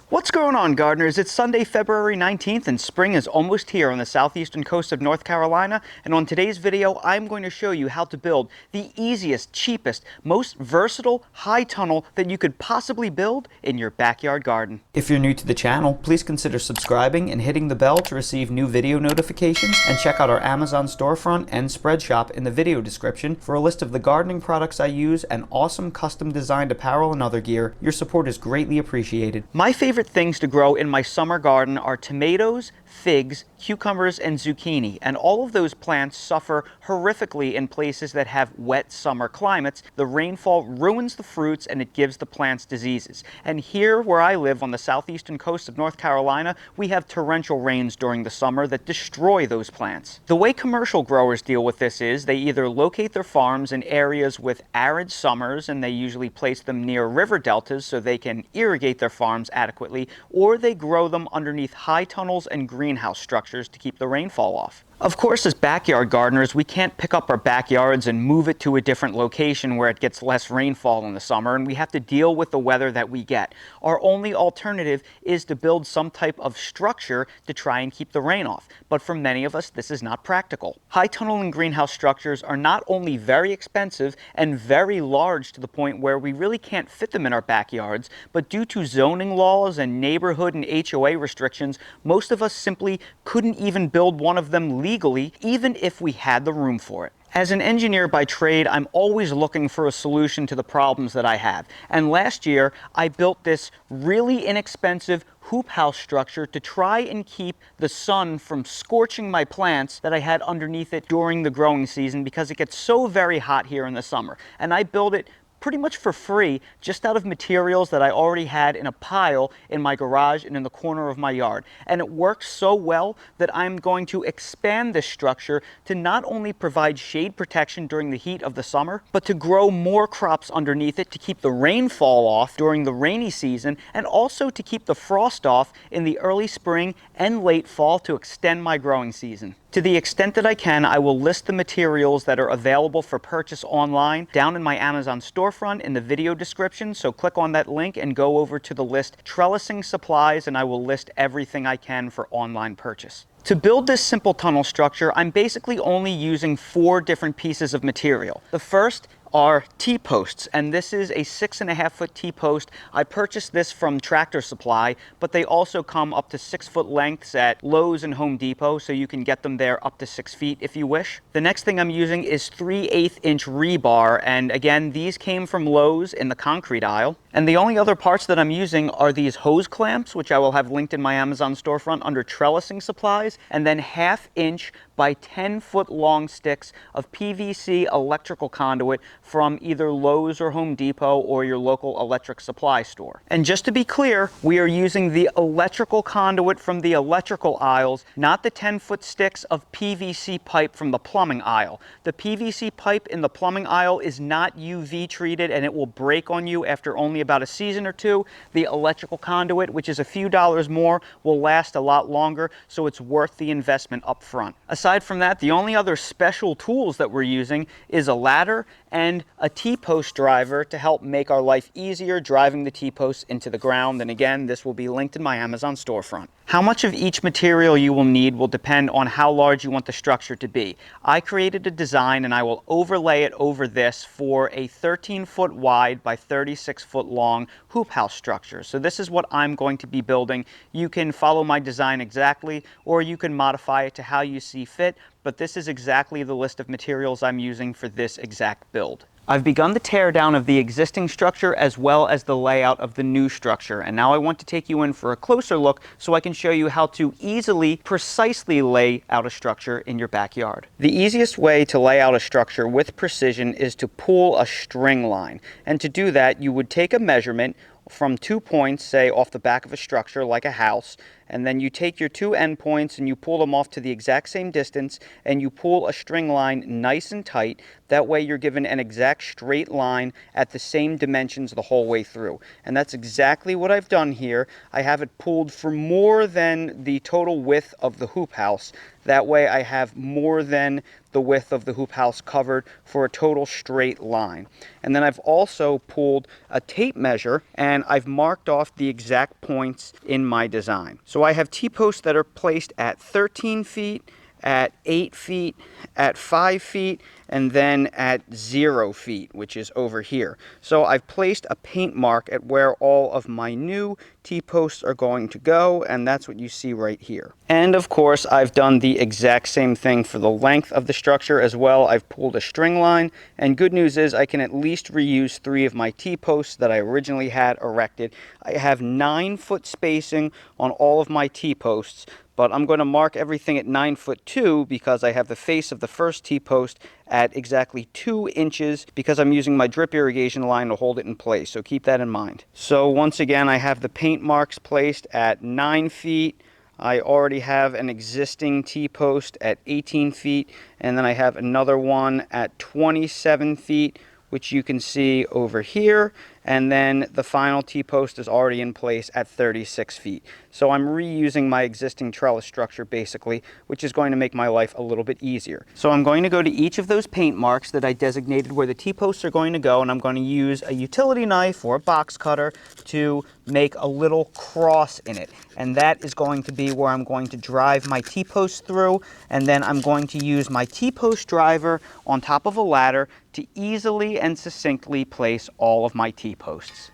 What's going on, gardeners? It's Sunday, February 19th, and spring is almost here on the southeastern coast of North Carolina. And on today's video, I'm going to show you how to build the easiest, cheapest, most versatile high tunnel that you could possibly build in your backyard garden. If you're new to the channel, please consider subscribing and hitting the bell to receive new video notifications, and check out our Amazon storefront and spread shop in the video description for a list of the gardening products I use and awesome custom designed apparel and other gear. Your support is greatly appreciated. My favorite things to grow in my summer garden are tomatoes, figs, cucumbers, and zucchini, and all of those plants suffer horrifically in places that have wet summer climates. The rainfall ruins the fruits and it gives the plants diseases. And here where I live on the southeastern coast of North Carolina, we have torrential rains during the summer that destroy those plants. The way commercial growers deal with this is they either locate their farms in areas with arid summers, and they usually place them near river deltas so they can irrigate their farms adequately, or they grow them underneath high tunnels and greenhouse structures to keep the rainfall off. Of course, as backyard gardeners, we can't pick up our backyards and move it to a different location where it gets less rainfall in the summer, and we have to deal with the weather that we get. Our only alternative is to build some type of structure to try and keep the rain off. But for many of us, this is not practical. High tunnel and greenhouse structures are not only very expensive and very large to the point where we really can't fit them in our backyards, but due to zoning laws and neighborhood and HOA restrictions, most of us simply couldn't even build one of them legally, even if we had the room for it. As an engineer by trade, I'm always looking for a solution to the problems that I have. And last year, I built this really inexpensive hoop house structure to try and keep the sun from scorching my plants that I had underneath it during the growing season, because it gets so very hot here in the summer. And I built it pretty much for free, just out of materials that I already had in a pile in my garage and in the corner of my yard. And it works so well that I'm going to expand this structure to not only provide shade protection during the heat of the summer, but to grow more crops underneath it to keep the rainfall off during the rainy season, and also to keep the frost off in the early spring and late fall to extend my growing season. To the extent that I can, I will list the materials that are available for purchase online down in my Amazon storefront in the video description, so click on that link and go over to the list trellising supplies, and I will list everything I can for online purchase. To build this simple tunnel structure, I'm basically only using 4 different pieces of material. The first are T-posts, and this is a 6.5-foot T-post. I purchased this from Tractor Supply, but they also come up to 6-foot lengths at Lowe's and Home Depot, so you can get them there up to 6 feet if you wish. The next thing I'm using is 3/8-inch rebar, and again, these came from Lowe's in the concrete aisle. And the only other parts that I'm using are these hose clamps, which I will have linked in my Amazon storefront under trellising supplies, and then 1/2-inch by 10-foot long sticks of PVC electrical conduit from either Lowe's or Home Depot or your local electric supply store. And just to be clear, we are using the electrical conduit from the electrical aisles, not the 10-foot sticks of PVC pipe from the plumbing aisle. The PVC pipe in the plumbing aisle is not UV treated, and it will break on you after only about a season or two. The electrical conduit, which is a few dollars more, will last a lot longer, so it's worth the investment up front. Aside from that, the only other special tools that we're using is a ladder and a T-post driver to help make our life easier driving the T-posts into the ground. And again, this will be linked in my Amazon storefront. How much of each material you will need will depend on how large you want the structure to be. I created a design, and I will overlay it over this for a 13-foot wide by 36-foot long hoop house structure. So this is what I'm going to be building. You can follow my design exactly, or you can modify it to how you see fit, but this is exactly the list of materials I'm using for this exact build. I've begun the tear down of the existing structure as well as the layout of the new structure, and now I want to take you in for a closer look so I can show you how to easily, precisely lay out a structure in your backyard. The easiest way to lay out a structure with precision is to pull a string line, and to do that you would take a measurement from 2 points, say off the back of a structure like a house, And then you take your two endpoints and you pull them off to the exact same distance, and you pull a string line nice and tight. That way you're given an exact straight line at the same dimensions the whole way through. And that's exactly what I've done here. I have it pulled for more than the total width of the hoop house. That way I have more than the width of the hoop house covered for a total straight line. And then I've also pulled a tape measure and I've marked off the exact points in my design. So I have T-posts that are placed at 13 feet, at 8 feet, at 5 feet, and then at 0 feet, which is over here. So I've placed a paint mark at where all of my new T-posts are going to go, and that's what you see right here. And of course, I've done the exact same thing for the length of the structure as well. I've pulled a string line, and good news is I can at least reuse 3 of my T-posts that I originally had erected. I have 9-foot spacing on all of my T-posts, but I'm going to mark everything at 9 foot 2 because I have the face of the first T-post at exactly 2 inches because I'm using my drip irrigation line to hold it in place, so keep that in mind. So once again, I have the paint marks placed at 9 feet. I already have an existing T-post at 18 feet, and then I have another one at 27 feet, which you can see over here, and then the final T-post is already in place at 36 feet. So I'm reusing my existing trellis structure basically, which is going to make my life a little bit easier. So I'm going to go to each of those paint marks that I designated where the T-posts are going to go, and I'm going to use a utility knife or a box cutter to make a little cross in it. And that is going to be where I'm going to drive my T-post through, and then I'm going to use my T-post driver on top of a ladder to easily and succinctly place all of my T-posts.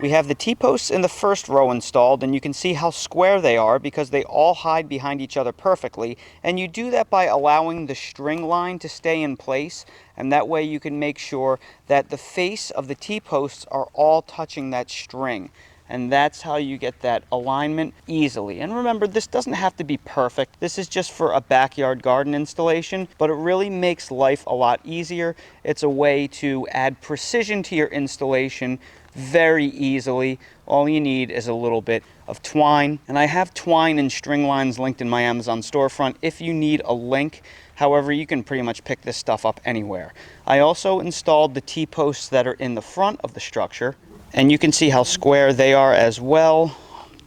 We have the T-posts in the first row installed, and you can see how square they are because they all hide behind each other perfectly. And you do that by allowing the string line to stay in place, and that way you can make sure that the face of the T-posts are all touching that string. And that's how you get that alignment easily. And remember, this doesn't have to be perfect. This is just for a backyard garden installation, but it really makes life a lot easier. It's a way to add precision to your installation very easily. All you need is a little bit of twine. And I have twine and string lines linked in my Amazon storefront if you need a link. However, you can pretty much pick this stuff up anywhere. I also installed the T-posts that are in the front of the structure, and you can see how square they are as well.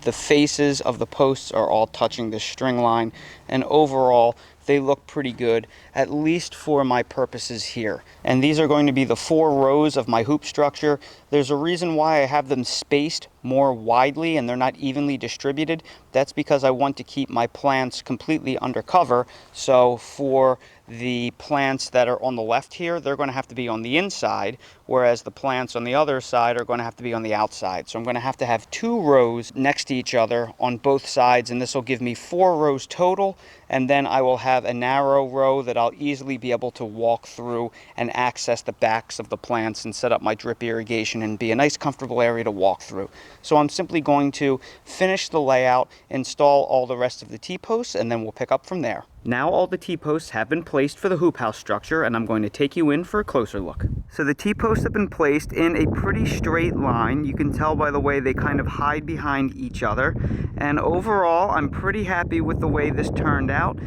The faces of the posts are all touching the string line, and overall they look pretty good, at least for my purposes here. And these are going to be the 4 rows of my hoop structure. There's a reason why I have them spaced more widely and they're not evenly distributed. That's because I want to keep my plants completely under cover. So for the plants that are on the left here, they're going to have to be on the inside, whereas the plants on the other side are going to have to be on the outside. So I'm going to have 2 rows next to each other on both sides, and this will give me 4 rows total. And then I will have a narrow row that I'll easily be able to walk through and access the backs of the plants and set up my drip irrigation and be a nice comfortable area to walk through. So I'm simply going to finish the layout, install all the rest of the T-posts, and then we'll pick up from there. Now all the T-posts have been placed for the hoop house structure, and I'm going to take you in for a closer look. So the T-posts have been placed in a pretty straight line. You can tell by the way they kind of hide behind each other. And overall, I'm pretty happy with the way this turned out.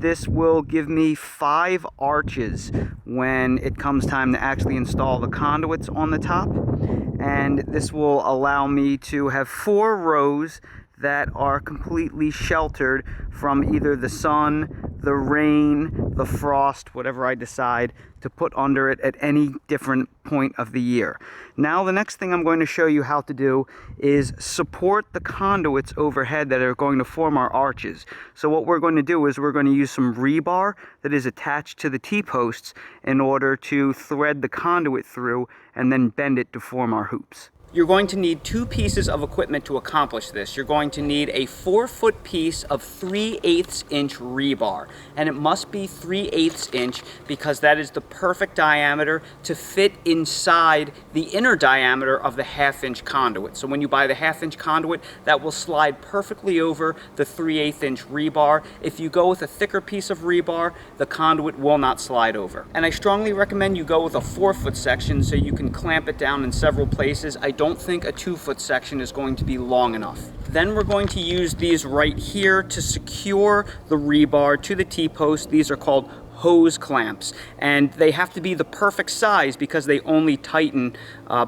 This will give me 5 arches when it comes time to actually install the conduits on the top. And this will allow me to have 4 rows that are completely sheltered from either the sun, the rain, the frost, whatever I decide to put under it at any different point of the year. Now the next thing I'm going to show you how to do is support the conduits overhead that are going to form our arches. So what we're going to do is we're going to use some rebar that is attached to the T-posts in order to thread the conduit through and then bend it to form our hoops. You're going to need two pieces of equipment to accomplish this. You're going to need a 4-foot piece of 3/8 inch rebar, and it must be 3/8 inch because that is the perfect diameter to fit inside the inner diameter of the 1/2 inch conduit. So when you buy the 1/2 inch conduit, that will slide perfectly over the 3/8 inch rebar. If you go with a thicker piece of rebar, the conduit will not slide over. And I strongly recommend you go with a 4-foot section so you can clamp it down in several places. I don't think a 2-foot section is going to be long enough. Then we're going to use these right here to secure the rebar to the T-post. These are called hose clamps, and they have to be the perfect size because they only tighten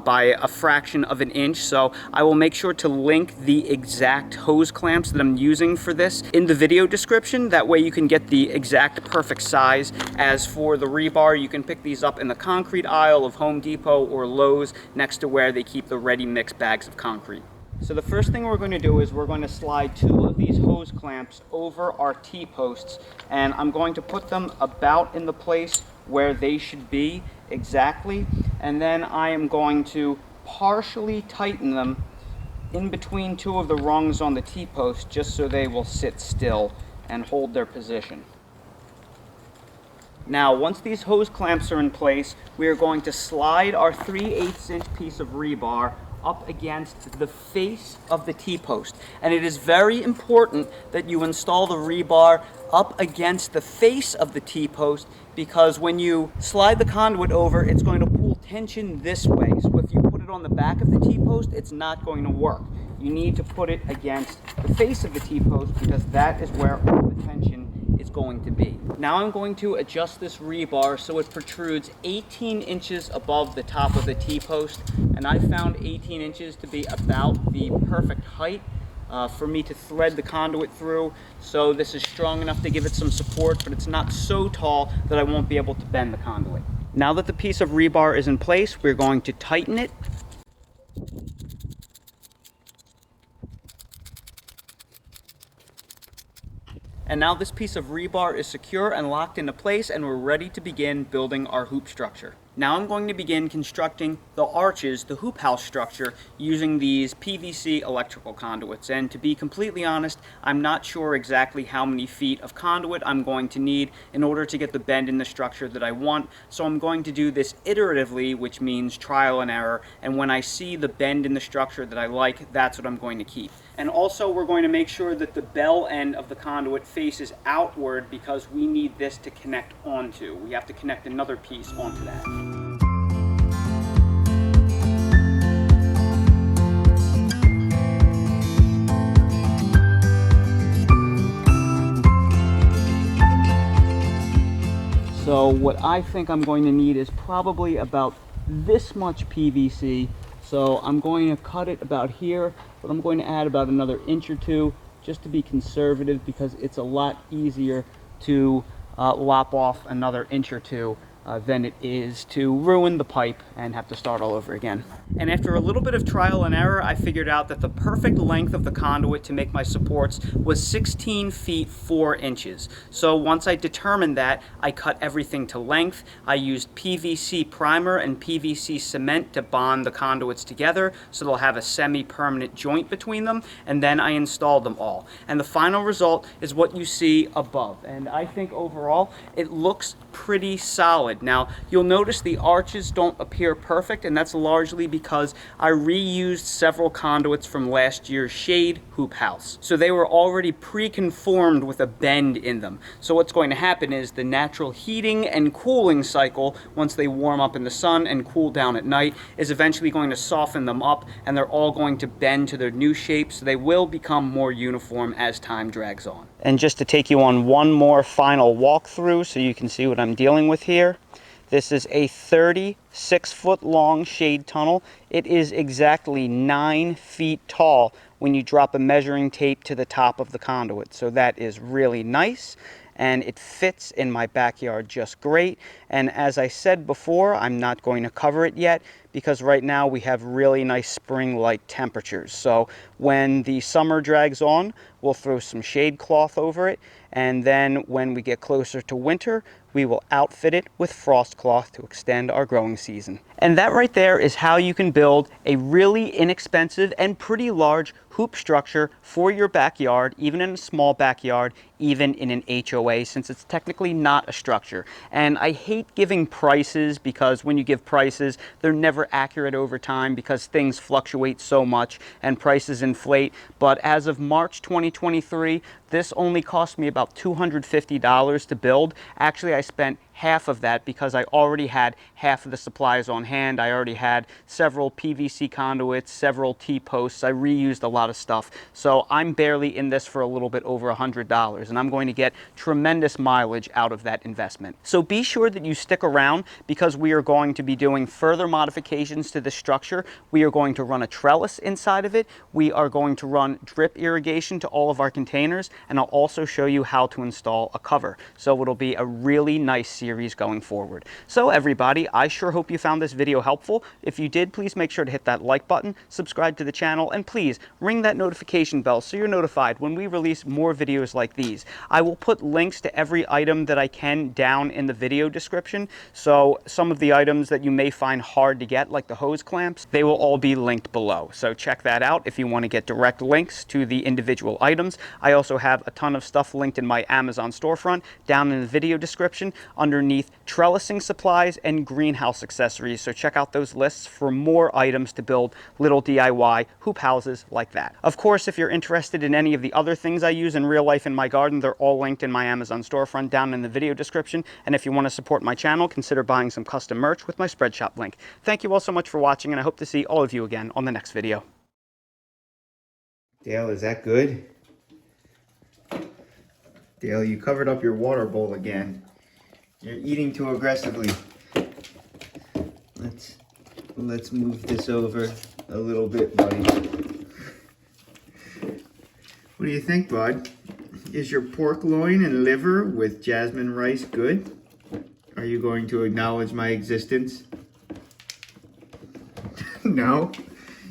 by a fraction of an inch. So I will make sure to link the exact hose clamps that I'm using for this in the video description. That way you can get the exact perfect size. As for the rebar, you can pick these up in the concrete aisle of Home Depot or Lowe's next to where they keep the ready mix bags of concrete. So the first thing we're going to do is we're going to slide 2 of these hose clamps over our T-posts, and I'm going to put them about in the place where they should be exactly, and then I am going to partially tighten them in between 2 of the rungs on the T-post just so they will sit still and hold their position. Now, once these hose clamps are in place, we are going to slide our 3/8 inch piece of rebar up against the face of the T-post. And it is very important that you install the rebar up against the face of the T-post, because when you slide the conduit over, it's going to pull tension this way. So if you put it on the back of the T-post, it's not going to work. You need to put it against the face of the T-post because that is where all the tension is going to be. Now I'm going to adjust this rebar so it protrudes 18 inches above the top of the T-post, and I found 18 inches to be about the perfect height for me to thread the conduit through. So this is strong enough to give it some support, but it's not so tall that I won't be able to bend the conduit. Now that the piece of rebar is in place, we're going to tighten it. And now this piece of rebar is secure and locked into place, and we're ready to begin building our hoop structure. Now I'm going to begin constructing the arches, the hoop house structure, using these PVC electrical conduits. And to be completely honest, I'm not sure exactly how many feet of conduit I'm going to need in order to get the bend in the structure that I want. So I'm going to do this iteratively, which means trial and error. And when I see the bend in the structure that I like, that's what I'm going to keep. And also we're going to make sure that the bell end of the conduit faces outward because we need this to connect onto. We have to connect another piece onto that. So what I think I'm going to need is probably about this much PVC. So I'm going to cut it about here, but I'm going to add about another inch or 2 just to be conservative, because it's a lot easier to lop off another inch or 2 than it is to ruin the pipe and have to start all over again. And after a little bit of trial and error, I figured out that the perfect length of the conduit to make my supports was 16 feet 4 inches. So once I determined that, I cut everything to length. I used PVC primer and PVC cement to bond the conduits together so they'll have a semi-permanent joint between them, and then I installed them all. And the final result is what you see above. And I think overall it looks pretty solid. Now, you'll notice the arches don't appear perfect, and that's largely because I reused several conduits from last year's shade hoop house. So they were already pre-conformed with a bend in them. So what's going to happen is the natural heating and cooling cycle, once they warm up in the sun and cool down at night, is eventually going to soften them up, and they're all going to bend to their new shape, so they will become more uniform as time drags on. And just to take you on one more final walkthrough so you can see what I'm dealing with here. This is a 36-foot long shade tunnel. It is exactly 9 feet tall when you drop a measuring tape to the top of the conduit. So that is really nice, and it fits in my backyard just great. And as I said before, I'm not going to cover it yet because right now we have really nice spring-like temperatures. So when the summer drags on, we'll throw some shade cloth over it, and then when we get closer to winter, we will outfit it with frost cloth to extend our growing season. And that right there is how you can build a really inexpensive and pretty large hoop structure for your backyard, even in a small backyard, even in an HOA, since it's technically not a structure. And I hate giving prices, because when you give prices, they're never accurate over time because things fluctuate so much and prices inflate. But as of March 2023, this only cost me about $250 to build. Actually, I spent half of that because I already had half of the supplies on hand. I already had several PVC conduits, several T-posts. I reused a lot of stuff. So I'm barely in this for a little bit over $100, and I'm going to get tremendous mileage out of that investment. So be sure that you stick around, because we are going to be doing further modifications to the structure. We are going to run a trellis inside of it. We are going to run drip irrigation to all of our containers, and I'll also show you how to install a cover. So it'll be a really nice series going forward. So everybody, I sure hope you found this video helpful. If you did, please make sure to hit that like button, subscribe to the channel, and please ring that notification bell so you're notified when we release more videos like these. I will put links to every item that I can down in the video description. So some of the items that you may find hard to get, like the hose clamps, they will all be linked below. So check that out if you want to get direct links to the individual items. I also have a ton of stuff linked in my Amazon storefront down in the video description underneath trellising supplies and greenhouse accessories. So check out those lists for more items to build little DIY hoop houses like that. Of course, if you're interested in any of the other things I use in real life in my garden, they're all linked in my Amazon storefront down in the video description. And if you want to support my channel, consider buying some custom merch with my Spreadshop link. Thank you all so much for watching, and I hope to see all of you again on the next video. Dale, is that good? Dale, you covered up your water bowl again. You're eating too aggressively. Let's move this over a little bit, buddy. What do you think, bud? Is your pork loin and liver with jasmine rice good? Are you going to acknowledge my existence? No?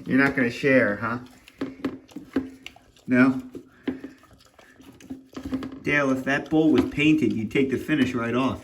You're not going to share, huh? No? Dale, if that bowl was painted, you'd take the finish right off.